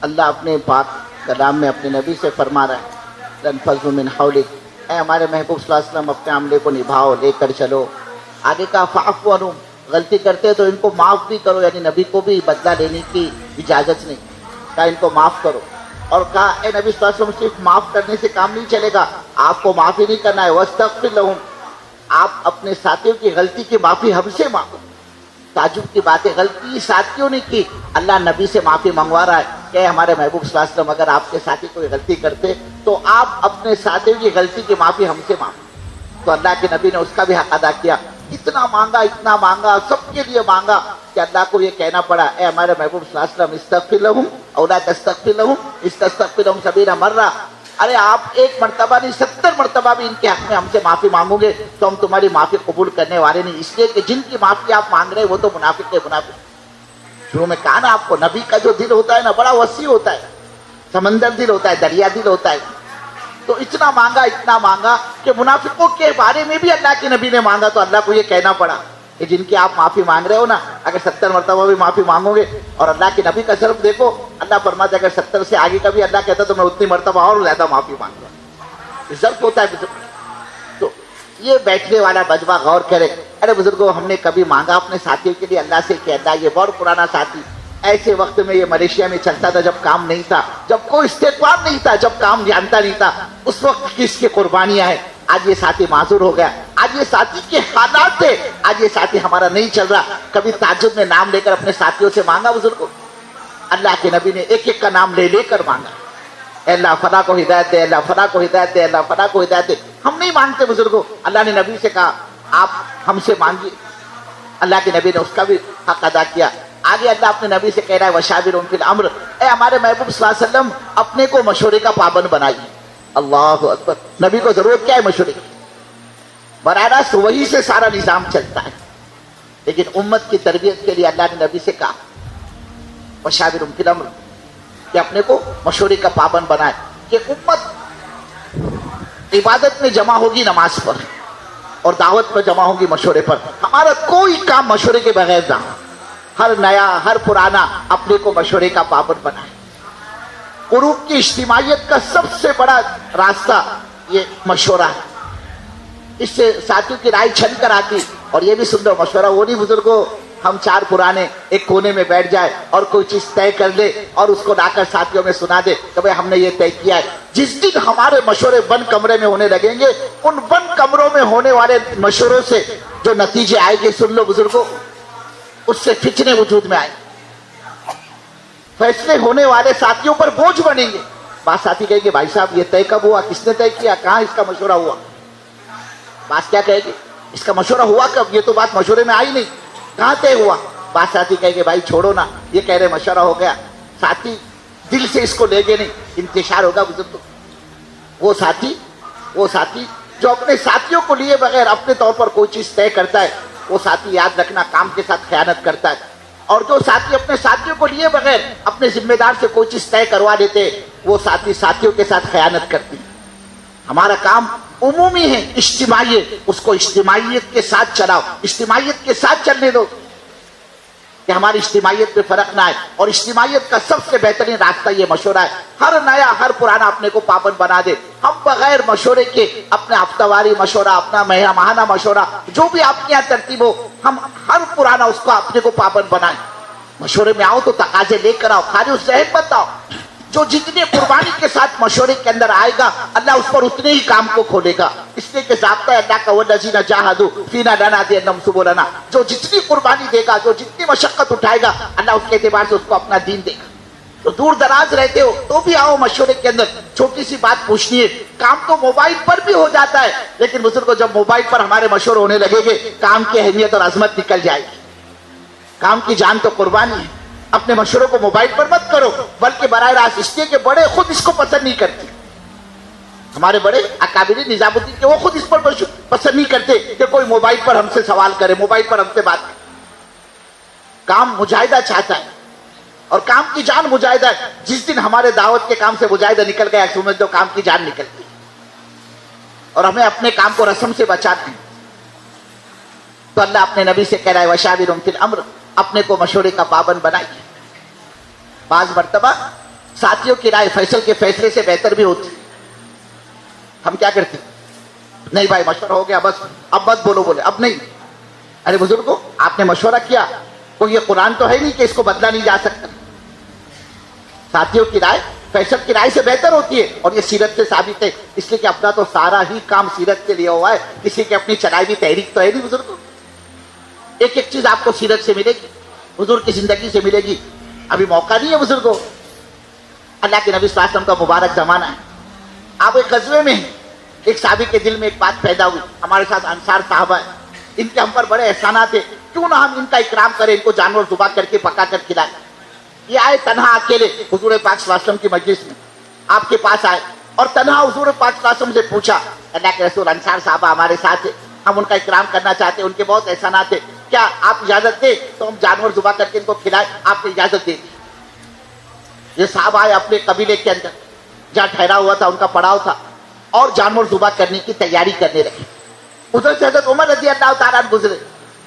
اللہ اپنے پاک کلام میں اپنے نبی سے فرما رہا ہے لنفضوا من حولک، اے ہمارے محبوب صلی اللہ علیہ وسلم اپنے عملے کو نبھاؤ، لے کر چلو۔ آگے کا فاعف عنہم، غلطی کرتے تو ان کو معاف بھی کرو، یعنی نبی کو بھی بدلہ لینے کی اجازت نہیں، کہا ان کو معاف کرو۔ اور کہا اے نبی صلی اللہ علیہ وسلم صرف معاف کرنے سے کام نہیں چلے گا، آپ کو معافی نہیں کرنا ہے، واستغفر لہم، آپ اپنے ساتھیوں کی غلطی کی معافی ہم سے مانگو۔ تعجب کی بات ہے، غلطی ساتھیوں نے کی، اللہ نبی سے معافی منگوا رہا ہے کہ ہمارے محبوب صلی اللہ علیہ وسلم اگر آپ کے ساتھی کوئی غلطی کرتے تو آپ اپنے ساتھیوں کی غلطی کی معافی ہم سے مانگو۔ تو اللہ کے نبی نے اس کا بھی حق ادا کیا، اتنا مانگا سب کے لیے مانگا کہ اللہ کو یہ کہنا پڑا اے ہمارے محبوب صلی اللہ علیہ وسلم استغفر لہم او لا تستغفر لہم استغفر لہم 70 مرہ، ارے آپ ایک مرتبہ نہیں 70 مرتبہ بھی ان کے حق میں ہم سے معافی مانگو گے تو ہم تمہاری معافی قبول کرنے والے نہیں، اس لیے کہ جن کی معافی آپ مانگ رہے ہیں وہ تو منافق ہے۔ منافق شروع میں کہا نا آپ کو، نبی کا جو دل ہوتا ہے نا بڑا وسیع ہوتا ہے، سمندر دل ہوتا ہے، دریا دل ہوتا ہے۔ تو اتنا مانگا کہ منافقوں کے بارے میں بھی اللہ کے نبی نے مانگا تو اللہ کو یہ کہنا پڑا کہ جن کی آپ معافی مانگ رہے ہو نا، اگر 70 مرتبہ بھی معافی مانگو گے، اور اللہ کے نبی کا صرف دیکھو، اللہ فرماتا ہے اگر 70 سے آگے کا بھی اللہ کہتا تو میں اتنی مرتبہ اور زیادہ معافی مانگ رہا، ضرف ہوتا ہے بزرگ۔ تو یہ بیٹھنے والا بجوا غور کرے، ارے بزرگوں ہم نے کبھی مانگا اپنے ساتھیوں کے لیے اللہ سے کہ اللہ یہ بہت پرانا ساتھی ایسے وقت میں یہ ملیشیا میں چلتا تھا جب کام نہیں تھا، جب کوئی استغفار نہیں تھا، جب کام جانتا نہیں تھا، اس وقت کس کی قربانیاں ہیں، آج یہ ساتھی معذور ہو گیا، آج یہ ساتھی کے حالات تھے، آج یہ ساتھی ہمارا نہیں چل رہا، کبھی تہجد میں نام لے کر اپنے ساتھیوں سے مانگا بزرگوں؟ اللہ کے نبی نے ایک ایک کا نام لے لے کر مانگا، اے اللہ فلاں کو ہدایت دے، اللہ فلاں کو ہدایت دے، اللہ فلاں کو ہدایت دے۔ ہم نہیں مانگتے بزرگوں، اللہ نے نبی سے کہا آپ ہم سے مانگیے، اللہ کے نبی نے اس کا بھی حق ادا کیا۔ آگے اللہ اپنے نبی سے کہہ رہا ہے وشاورہم فی الامر، اے ہمارے محبوب صلی اللہ علیہ وسلم اپنے کو مشورے کا پابند بنائیے۔ اللہ اکبر، نبی کو ضرورت کیا ہے مشورے کی؟ براہ راست وہی سے سارا نظام چلتا ہے، لیکن امت کی تربیت کے لیے اللہ نے نبی سے کہا وشاورہم فی الامر کہ اپنے کو مشورے کا پابند بنائے، کہ امت عبادت میں جمع ہوگی نماز پر اور دعوت پر جمع ہوگی مشورے پر، ہمارا کوئی کام مشورے کے بغیر نہ ہو، ہر نیا ہر پرانا اپنے کو مشورے کا پابند بنائے۔ قلوب کی اجتماعیت کا سب سے بڑا راستہ یہ مشورہ ہے، اس سے ساتھیوں کی رائے چھن کر آتی۔ اور یہ بھی سن لو، مشورہ وہ نہیں بزرگوں ہم چار پرانے ایک کونے میں بیٹھ جائے اور کوئی چیز طے کر لے اور اس کو لا کر ساتھیوں میں سنا دے کہ بھائی ہم نے یہ طے کیا ہے۔ جس دن ہمارے مشورے بند کمرے میں ہونے لگیں گے، ان بند کمروں میں ہونے والے مشوروں سے جو نتیجے آئے گے سن لو بزرگوں، اس سے فتنے وجود میں آئے، فیصلے ہونے والے ساتھیوں پر بوجھ بنیں گے۔ بات ساتھی کہے گے بھائی صاحب یہ طے کب ہوا، کس نے طے کیا، کہاں اس کا مشورہ ہوا؟ بات کیا کہے گی، اس کا مشورہ ہوا کب، یہ تو بات مشورے میں آئی نہیں، کہاں طے ہوا؟ بات ساتھی کہے گے بھائی چھوڑو نا، یہ کہہ رہے مشورہ ہو گیا، ساتھی دل سے اس کو لے گے نہیں، انتشار ہوگا بزرگ۔ وہ ساتھی جو اپنے ساتھیوں کو لیے بغیر اپنے طور پر کوئی چیز طے کرتا ہے، وہ ساتھی یاد رکھنا کام کے ساتھ خیانت کرتا ہے، اور جو ساتھی اپنے ساتھیوں کو لیے بغیر اپنے ذمہ دار سے کوئی چیز طے کروا دیتے، وہ ساتھی ساتھیوں کے ساتھ خیانت کرتی۔ ہمارا کام عمومی ہے، اجتماعیت، اس کو اجتماعیت کے ساتھ چلاؤ، اجتماعیت کے ساتھ چلنے دو کہ ہماری اجتماعیت پہ فرق نہ آئے۔ اور اجتماعیت کا سب سے بہترین راستہ یہ مشورہ ہے، ہر نیا ہر پرانا اپنے کو پابند بنا دے۔ ہم بغیر مشورے کے اپنا ہفتہ واری مشورہ، اپنا ماہانہ مشورہ، جو بھی آپ کے یہاں ترتیب ہو، ہم ہر پرانا اس کو اپنے کو پابند بنائیں۔ مشورے میں آؤ تو تقاضے لے کر آؤ، خالی اس ذہن مت آؤ۔ جو جتنے قربانی کے ساتھ مشورے کے اندر آئے گا اللہ اس پر اتنے ہی کام کو کھولے گا، اس لیے کہ ضابطہ ہے اللہ کا والذین جاہدوا فینا لنہدینہم سبلنا، جو جتنی قربانی دے گا، جو جتنی مشقت اٹھائے گا اللہ اس کے اعتبار سے اس کو اپنا دین دے گا۔ تو دور دراز رہتے ہو تو بھی آؤ مشورے کے اندر، چھوٹی سی بات پوچھنی ہے، کام تو موبائل پر بھی ہو جاتا ہے، لیکن بزرگوں جب موبائل پر ہمارے مشورے ہونے لگے گے کام کی اہمیت اور عظمت نکل جائے گی۔ کام کی جان تو قربانی ہے، اپنے مشوروں کو موبائل پر مت کرو، بلکہ براہ راست، اس لیے کہ بڑے خود اس کو پسند نہیں کرتے، ہمارے بڑے اکابرین نظام الدین کے وہ خود اس پر پسند نہیں کرتے کہ کوئی موبائل پر ہم سے سوال کرے، موبائل پر ہم سے بات کرے۔ کام مجاہدہ چاہتا ہے اور کام کی جان مجاہدہ ہے۔ جس دن ہمارے دعوت کے کام سے مجاہدہ نکل گیا سمجھ دو کام کی جان نکل گئی، اور ہمیں اپنے کام کو رسم سے بچاتے ہیں۔ تو اللہ اپنے نبی سے کہہ رہا ہے وشاورہم فی الامر، اپنے کو مشورے کا پابند بنائیے۔ بعض مرتبہ ساتھیوں کی رائے فیصل کے فیصلے سے بہتر بھی ہوتی. ہم کیا کرتے؟ نہیں بھائی مشورہ ہو گیا بس اب مت بولو، بولے اب نہیں. ارے بزرگوں آپ نے مشورہ کیا، کوئی یہ قرآن تو ہے نہیں کہ اس کو بدلا نہیں جا سکتا. ساتھیوں کی رائے فیصل کی رائے سے بہتر ہوتی ہے، اور یہ سیرت سے ثابت ہے، اس لیے کہ اپنا تو سارا ہی کام سیرت سے لیا ہوا ہے، کسی کی اپنی چلائی بھی تحریک تو ہے نہیں بزرگوں. ایک ایک چیز آپ کو سیرت سے ملے گی، حضور کی زندگی سے ملے گی. ابھی موقع نہیں ہے بزرگوں، اللہ کے نبی صلی اللہ علیہ وسلم کا مبارک زمانہ ہے. آپ ایک غزوے میں ہیں، ایک صحابی کے دل میں ایک بات پیدا ہوئی، ہمارے ساتھ انصار صحابہ ہیں، ان کے ہم پر بڑے احسانات ہیں، کیوں نہ ہم ان کا اکرام کریں، ان کو جانور ذبح کر کے پکا کر کھلائیں. یہ آئے تنہا اکیلے حضور پاک صلی اللہ علیہ وسلم کی مجلس میں، آپ کے پاس آئے اور تنہا حضور پاک صلی اللہ علیہ وسلم سے پوچھا، اللہ کے رسول انصار صحابہ ہمارے ساتھ ہیں، ہم ان کا اکرام کرنا چاہتے ہیں، ان کے بہت احسانات ہیں، کیا آپ اجازت دیں تو ہم جانور ذبح کر کے ان کو کھلائیں؟ آپ نے اجازت دے دی. یہ صاحب آئے اپنے قبیلے کے اندر جہاں ٹھہرا ہوا تھا ان کا پڑاؤ تھا، اور جانور ذبح کرنے کی تیاری کرنے لگے. ادھر سے حضرت عمر رضی اللہ تعالیٰ عنہ گزرے،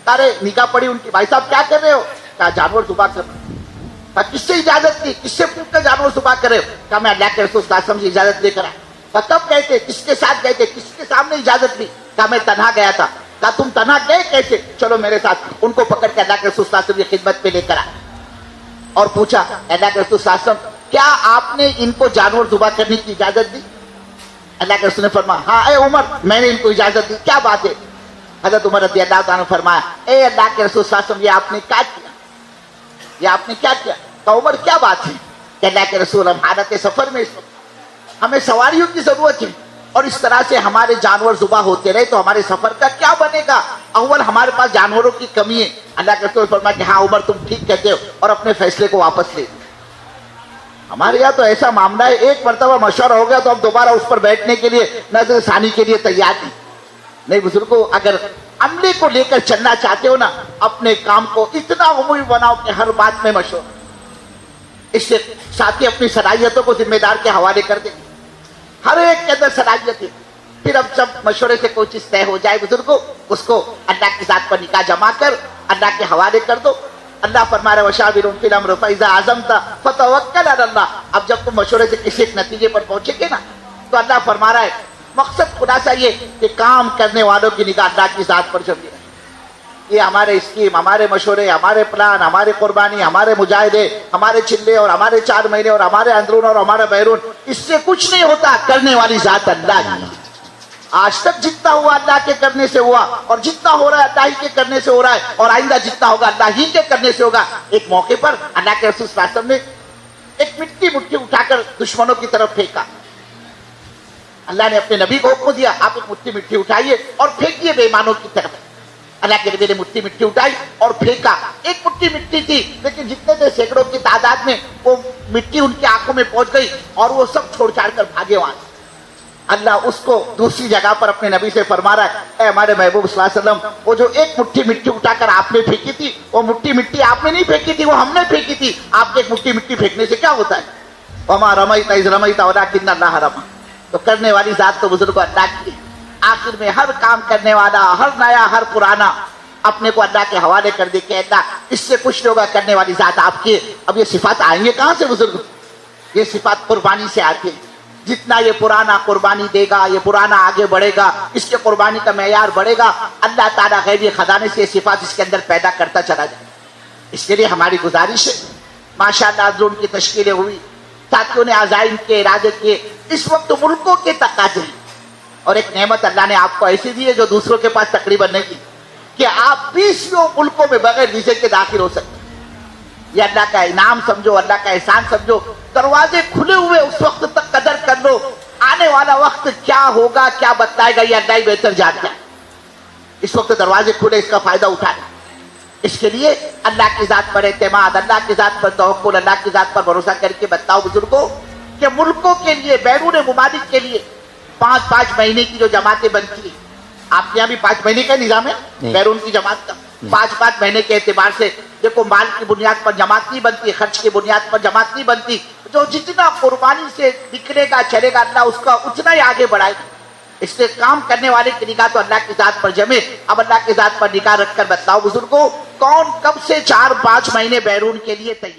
ارے نگاہ پڑی ان کی، بھائی صاحب کیا کر رہے ہو؟ کہا جانور ذبح کر رہے ہو. کس سے اجازت دی؟ کس سے پوچھ کر جانور ذبح کر رہے ہو؟ کہا میں اللہ کے رسول صلی اللہ علیہ وسلم سے اجازت لے کر آیا. کہا کب گئے تھے؟ کس کے ساتھ گئے تھے؟ کس کے سامنے اجازت لی؟ کہا میں تنہا گیا تھا. کہا تم تنہا گئے کیسے؟ چلو میرے ساتھ. ان کو پکڑ کے اللہ کے رسول صلی اللہ علیہ وسلم کی خدمت پہ لے کر آئے اور پوچھا اللہ کے رسول صلی اللہ علیہ وسلم کیا آپ نے ان کو جانور ذبح کرنے کی اجازت دی؟ اللہ کے رسول نے فرمایا ہاں اے عمر میں نے ان کو اجازت دی. کیا بات ہے؟ حضرت عمر رضی اللہ تعالیٰ نے فرمایا اے اللہ کے رسول صلی اللہ علیہ وسلم یہ آپ نے کیا کیا؟ یہ آپ نے کیا کیا؟ کہ عمر کیا بات ہے؟ کہ اللہ کے رسول ہم حالت سفر میں اس وقت ہمیں سواریوں کی ضرورت ہے، اور اس طرح سے ہمارے جانور ذبح ہوتے رہے تو ہمارے سفر کا کیا بنے گا؟ اول ہمارے پاس جانوروں کی کمی ہے. اللہ کے رسول نے فرمایا کہ ہاں عمر تم ٹھیک کہتے ہو، اور اپنے فیصلے کو واپس لے. ہمارے یہاں تو ایسا معاملہ ہے، ایک مرتبہ مشورہ ہو گیا تو اب دوبارہ اس پر بیٹھنے کے لیے نظر ثانی کے لیے تیار نہیں. بزرگوں اگر عملے کو لے کر چلنا چاہتے ہو نا، اپنے کام کو اتنا عمومی بناؤ کہ ہر بات میں مشورہ. اس سے ساتھی اپنی صلاحیتوں کو ذمہ دار کے حوالے کر دیں، ہر ایک کے اندر صلاحیت ہے. پھر اب جب مشورے سے کوئی چیز طے ہو جائے بزرگوں، اس کو اللہ کی ذات پر نکاح جما کر اللہ کے حوالے کر دو. اللہ فرما رہا ہے وَشَاوِرْهُمْ فِي الْأَمْرِ فَإِذَا عَزَمْتَ فَتَوَكَّلْ عَلَى اللَّهِ. اب جب تم مشورے سے کسی ایک نتیجے پر پہنچے گے نا تو اللہ فرما رہا ہے مقصد خلاصہ یہ کہ کام کرنے والوں کی نگاہ اللہ کی ذات پر جمی رہے. یہ ہمارے اسکیم، ہمارے مشورے، ہمارے پلان، ہمارے قربانی، ہمارے مجاہدے، ہمارے چلے اور ہمارے 4 مہینے اور ہمارے اندرون اور ہمارا بیرون، اس سے کچھ نہیں ہوتا. کرنے والی ذات اللہ کی. آج تک جتنا ہوا اللہ کے کرنے سے ہوا، اور جتنا ہو رہا ہے اللہ ہی کے کرنے سے ہو رہا ہے، اور آئندہ جتنا ہوگا اللہ ہی کے کرنے سے ہوگا. ایک موقع پر اللہ کے رسول صلی اللہ علیہ وسلم نے ایک مٹی اٹھا کر دشمنوں کی طرف پھینکا. اللہ نے اپنے نبی کو حکم دیا آپ ایک مٹی اٹھائیے اور پھینکیے بے ایمانوں کی طرف. اللہ کے نبی نے مٹی اٹھائی اور پھینکا. ایک مٹی تھی لیکن جتنے تھے سینکڑوں کی تعداد میں، وہ مٹی ان کی آنکھوں میں پہنچ گئی اور وہ سب چھوڑ چھاڑ کر بھاگے وہاں سے. اللہ اس کو دوسری جگہ پر اپنے نبی سے فرما رہا ہے اے ہمارے محبوب صلی اللہ علیہ وسلم، وہ جو ایک مٹی اٹھا کر آپ نے پھینکی تھی، وہ مٹی آپ نے نہیں پھینکی تھی، وہ ہم نے پھینکی تھی. آپ کے ایک مٹی پھینکنے سے کیا ہوتا ہے؟ وَمَا رَمَيْتَ إِذْ رَمَيْتَ وَلَكِنَّ اللَّهَ رَمَى. تو کرنے والی ذات تو بزرگوں اللہ کی ہے. آخر میں ہر کام کرنے والا، ہر نیا ہر پرانا اپنے کو اللہ کے حوالے کر دے کہ اللہ اس سے کچھ نہیں ہوگا، کرنے والی ذات آپ کی ہے. اب یہ صفات آئیں گے کہاں سے بزرگ؟ یہ صفات قربانی سے آتی ہے. جتنا یہ پرانا قربانی دے گا، یہ پرانا آگے بڑھے گا، اس کے قربانی کا معیار بڑھے گا. اللہ تعالیٰ غیبی خزانے سے یہ صفات اس کے اندر پیدا کرتا چلا جائے. اس کے لیے ہماری گزارش ہے، ماشاءاللہ اندرون کی تشکیلیں ہوئی، ساتھیوں نے عزائم کے ارادے کیے. اس وقت ملکوں کے تقاضے ہیں، اور ایک نعمت اللہ نے آپ کو ایسی دی ہے جو دوسروں کے پاس تقریباً نہیں دی، کہ آپ 20 ملکوں میں بغیر ویزے کے داخل ہو سکتے. یہ اللہ کا انعام سمجھو، اللہ کا احسان سمجھو. دروازے کھلے ہوئے اس وقت تک قدر کر لو. آنے والا وقت کیا ہوگا، کیا بتائے گا، یہ اللہ ہی بہتر جانتا ہے. اس وقت دروازے کھلے، اس کا فائدہ اٹھانا. اس کے لیے اللہ کی ذات پر اعتماد، اللہ کی ذات پر توکل، اللہ کی ذات پر بھروسہ کر کے بتاؤ بزرگوں کہ ملکوں کے لیے، بیرون ممالک کے لیے 5 مہینے کی جو جماعتیں بنتی ہیں، آپ کے یہاں بھی 5 مہینے کا نظام ہے بیرون کی جماعت کا. 5 مہینے کے اعتبار سے دیکھو، مال کی بنیاد پر جماعت نہیں بنتی، خرچ کی بنیاد پر جماعت نہیں بنتی. جو جتنا قربانی سے نکلے گا چلے گا، اللہ اس کا اتنا ہی آگے بڑھائے گا. اس سے کام کرنے والے کی نگاہ تو اللہ کی ذات پر جمے. اب اللہ کی ذات پر نگاہ رکھ کر بتلاؤ بزرگوں، کون کب سے 4-5 مہینے بیرون کے لیے تیار